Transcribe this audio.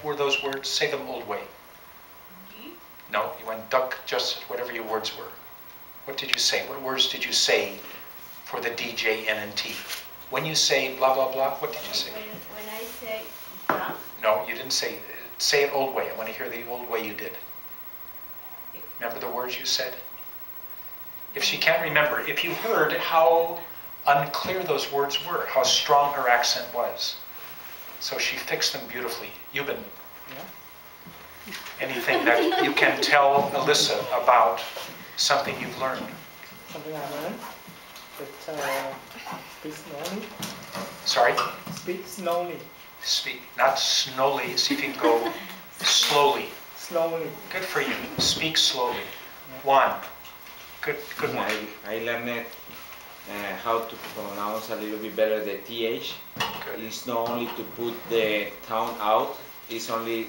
were those words? Say them old way. No, you went duck, just whatever your words were. What did you say? What words did you say for the D, J, N, and T? When you say blah, blah, blah, what did you say? When I say duck? No, you didn't say it old way. I want to hear the old way you did. Remember the words you said? If she can't remember, if you heard how unclear those words were, how strong her accent was. So she fixed them beautifully. Yuban, anything that you can tell Alyssa about something you've learned? Something I learned? That speak slowly. Sorry? Speak slowly. Speak, not slowly, see if you can go slowly. Slowly. Good for you. Speak slowly. Juan, good one. I learned how to pronounce a little bit better the TH. Good. It's not only to put the tongue out, it's only